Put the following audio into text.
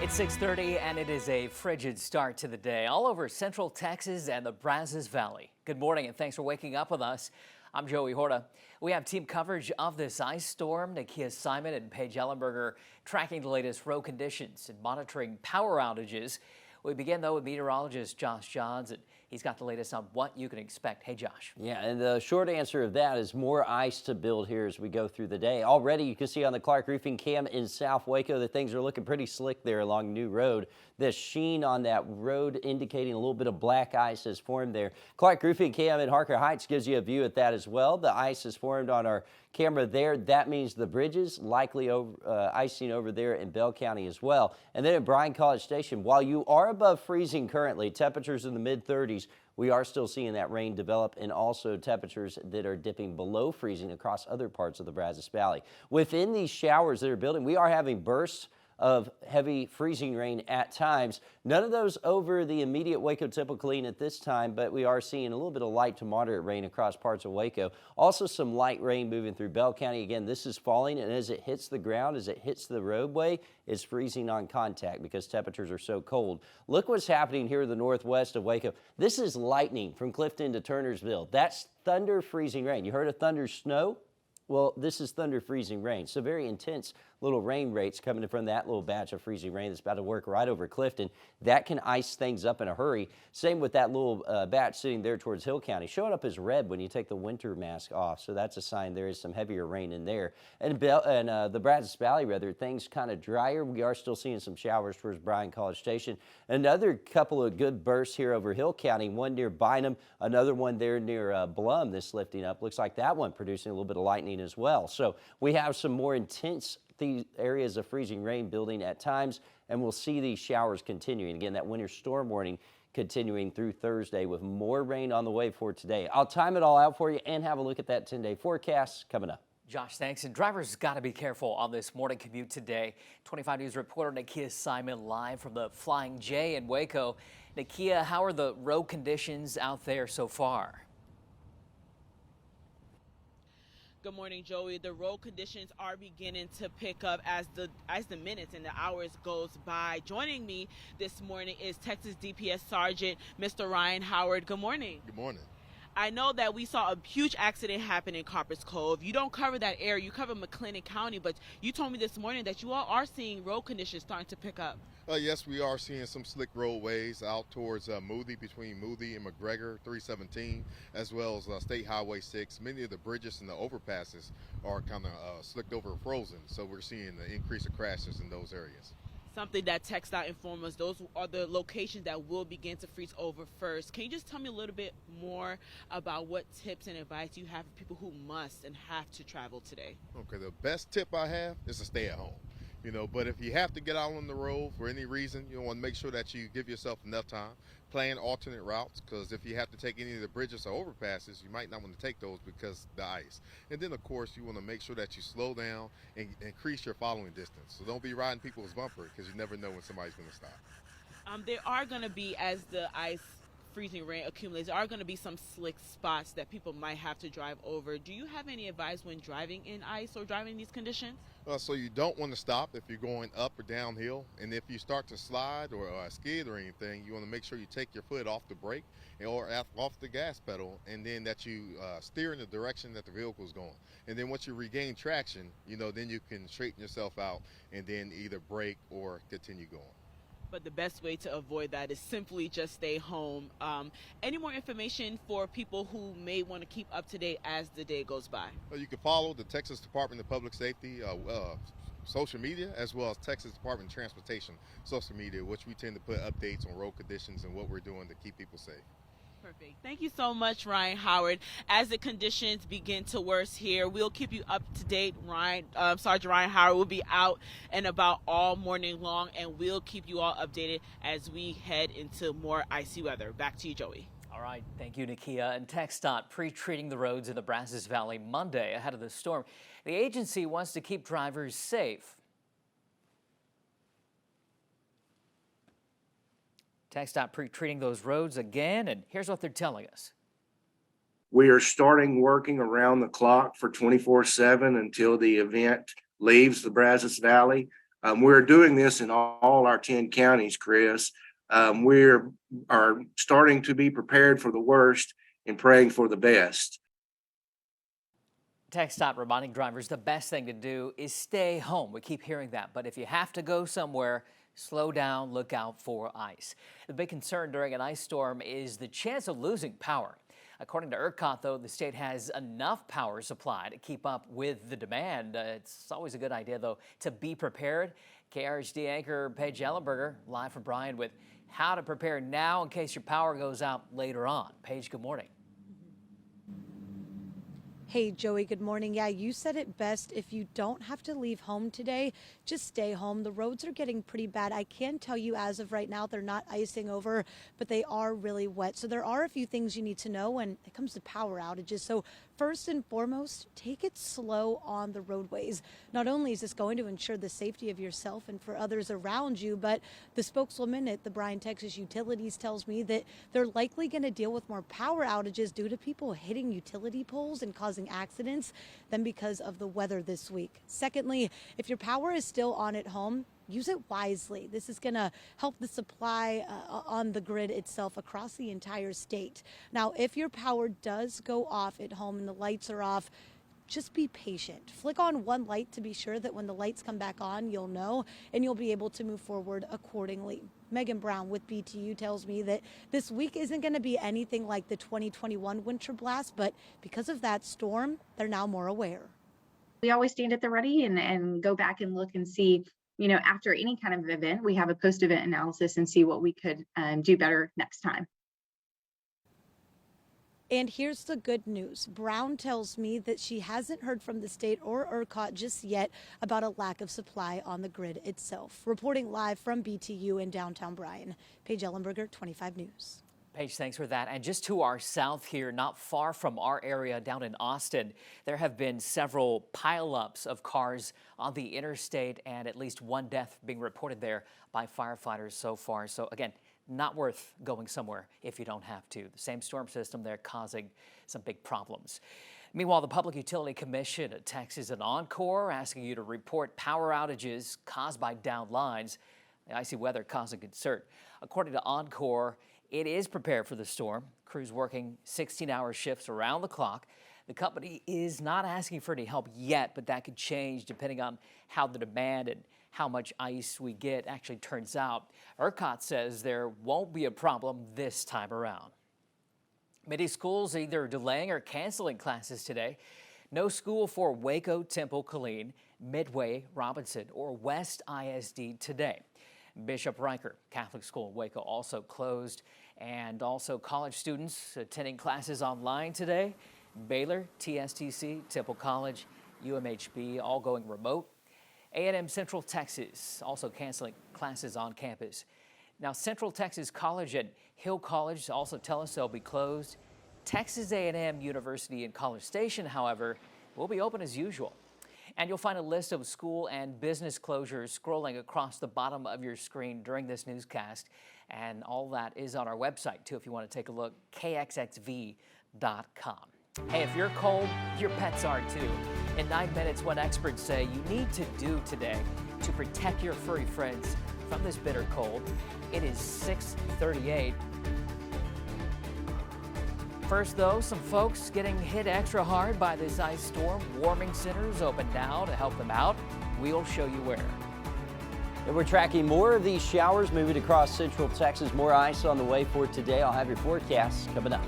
It's 6:30 and it is a frigid start to the day all over Central Texas and the Brazos Valley. Good morning and thanks for waking up with us. I'm Joey Horta. We have team coverage of this ice storm. Nakea Simon and Paige Ellenberger tracking the latest road conditions and monitoring power outages. We begin though with meteorologist Josh Johns, and he's got the latest on what you can expect. Hey, Josh. Yeah, and the short answer of that is more ice to build here as we go through the day. Already you can see on the Clark roofing cam in South Waco that things are looking pretty slick there along New Road. The sheen on that road indicating a little bit of black ice has formed there. Clark roofing cam in Harker Heights gives you a view at that as well. The ice has formed on our camera there. That means the bridges likely icing over there in Bell County as well. And then at Bryan College Station, while you are above freezing currently, temperatures in the mid-30s, we are still seeing that rain develop and also temperatures that are dipping below freezing across other parts of the Brazos Valley. Within these showers that are building, we are having bursts of heavy freezing rain at times. None of those over the immediate Waco typical clean at this time, but we are seeing a little bit of light to moderate rain across parts of Waco. Also some light rain moving through Bell County. Again, this is falling, and as it hits the ground, as it hits the roadway, it's freezing on contact because temperatures are so cold. Look what's happening here in the northwest of Waco. This is lightning from Clifton to Turnersville. That's thunder freezing rain. You heard of thunder snow? Well, this is thunder freezing rain. So very intense little rain rates coming in from that little batch of freezing rain that's about to work right over Clifton. That can ice things up in a hurry. Same with that little batch sitting there towards Hill County. Showing up as red when you take the winter mask off. So that's a sign there is some heavier rain in there. And the Brazos Valley, rather, things kind of drier. We are still seeing some showers towards Bryan College Station. Another couple of good bursts here over Hill County. One near Bynum, another one there near Blum that's lifting up. Looks like that one producing a little bit of lightning as well. So we have some more intense areas of freezing rain building at times, and we'll see these showers continuing. Again, that winter storm warning continuing through Thursday with more rain on the way for today. I'll time it all out for you and have a look at that 10-day forecast coming up. Josh, thanks. And drivers got to be careful on this morning commute today. 25 News reporter Nakea Simon live from the Flying J in Waco. Nakea, how are the road conditions out there so far? Good morning, Joey. The road conditions are beginning to pick up as the minutes and the hours goes by. Joining me this morning is Texas DPS Sergeant Mr. Ryan Howard. Good morning. Good morning. I know that we saw a huge accident happen in Copper's Cove. You don't cover that area, you cover McLennan County, but you told me this morning that you all are seeing road conditions starting to pick up. Yes, we are seeing some slick roadways out towards Moody, between Moody and McGregor 317, as well as State Highway 6. Many of the bridges and the overpasses are kind of slicked over, frozen, so we're seeing the increase of crashes in those areas. Something that TxDOT informed us, those are the locations that will begin to freeze over first. Can you just tell me a little bit more about what tips and advice you have for people who must and have to travel today? Okay, the best tip I have is to stay at home. But if you have to get out on the road for any reason, you want to make sure that you give yourself enough time. Plan alternate routes, because if you have to take any of the bridges or overpasses, you might not want to take those because of the ice. And then, of course, you want to make sure that you slow down and increase your following distance. So don't be riding people's bumper, because you never know when somebody's going to stop. There are going to be, as the ice freezing rain accumulates, there are going to be some slick spots that people might have to drive over. Do you have any advice when driving in ice or driving in these conditions? So you don't want to stop if you're going up or downhill, and if you start to slide or skid or anything, you want to make sure you take your foot off the brake or off the gas pedal, and then that you steer in the direction that the vehicle is going. And then once you regain traction, then you can straighten yourself out and then either brake or continue going. But the best way to avoid that is simply just stay home. Any more information for people who may want to keep up to date as the day goes by? Well, you can follow the Texas Department of Public Safety social media, as well as Texas Department of Transportation social media, which we tend to put updates on road conditions and what we're doing to keep people safe. Perfect. Thank you so much, Ryan Howard. As the conditions begin to worse here, we'll keep you up to date. Sergeant Ryan Howard will be out and about all morning long, and we'll keep you all updated as we head into more icy weather. Back to you, Joey. All right, thank you, Nakea. And TxDOT pre-treating the roads in the Brazos Valley Monday ahead of the storm. The agency wants to keep drivers safe. TxDOT pre-treating those roads again, and here's what they're telling us. We are starting working around the clock for 24/7 until the event leaves the Brazos Valley. We're doing this in all our 10 counties, Chris. We are starting to be prepared for the worst and praying for the best. TxDOT reminding drivers the best thing to do is stay home. We keep hearing that, but if you have to go somewhere, slow down, look out for ice. The big concern during an ice storm is the chance of losing power. According to ERCOT, though, the state has enough power supply to keep up with the demand. It's always a good idea, though, to be prepared. KRHD anchor Paige Ellenberger live from Bryan with how to prepare now in case your power goes out later on. Paige, good morning. Hey, Joey, good morning. Yeah, you said it best. If you don't have to leave home today, just stay home. The roads are getting pretty bad. I can tell you as of right now, they're not icing over, but they are really wet. So there are a few things you need to know when it comes to power outages. So first and foremost, take it slow on the roadways. Not only is this going to ensure the safety of yourself and for others around you, but the spokeswoman at the Bryan, Texas Utilities tells me that they're likely going to deal with more power outages due to people hitting utility poles and causing accidents than because of the weather this week. Secondly, if your power is still on at home, use it wisely. This is going to help the supply on the grid itself across the entire state. Now, if your power does go off at home and the lights are off, just be patient. Flick on one light to be sure that when the lights come back on, you'll know and you'll be able to move forward accordingly. Megan Brown with BTU tells me that this week isn't going to be anything like the 2021 winter blast, but because of that storm, they're now more aware. We always stand at the ready and go back and look and see, after any kind of event, we have a post-event analysis and see what we could do better next time. And here's the good news. Brown tells me that she hasn't heard from the state or ERCOT just yet about a lack of supply on the grid itself. Reporting live from BTU in downtown Bryan, Paige Ellenberger, 25 News. Paige, thanks for that. And just to our south here, not far from our area down in Austin, there have been several pileups of cars on the interstate and at least one death being reported there by firefighters so far. So again, not worth going somewhere if you don't have to. The same storm system there causing some big problems. Meanwhile, the Public Utility Commission of Texas and Encore asking you to report power outages caused by downed lines. The icy weather causing concern. According to Encore, it is prepared for the storm. Crews working 16-hour shifts around the clock. The company is not asking for any help yet, but that could change depending on how the demand and how much ice we get actually turns out. ERCOT says there won't be a problem this time around. Many schools either delaying or canceling classes today. No school for Waco, Temple, Killeen, Midway, Robinson, or West ISD today. Bishop Riker Catholic School in Waco also closed, and also college students attending classes online today. Baylor, TSTC, Temple College, UMHB all going remote. A&M Central Texas also canceling classes on campus. Now, Central Texas College and Hill College also tell us they'll be closed. Texas A&M University in College Station, however, will be open as usual. And you'll find a list of school and business closures scrolling across the bottom of your screen during this newscast. And all that is on our website, too, if you want to take a look, kxxv.com. Hey, if you're cold, your pets are, too. In 9 minutes, what experts say you need to do today to protect your furry friends from this bitter cold. It is 6:38. First, though, some folks getting hit extra hard by this ice storm. Warming centers open now to help them out. We'll show you where. And we're tracking more of these showers moving across central Texas. More ice on the way for today. I'll have your forecasts coming up.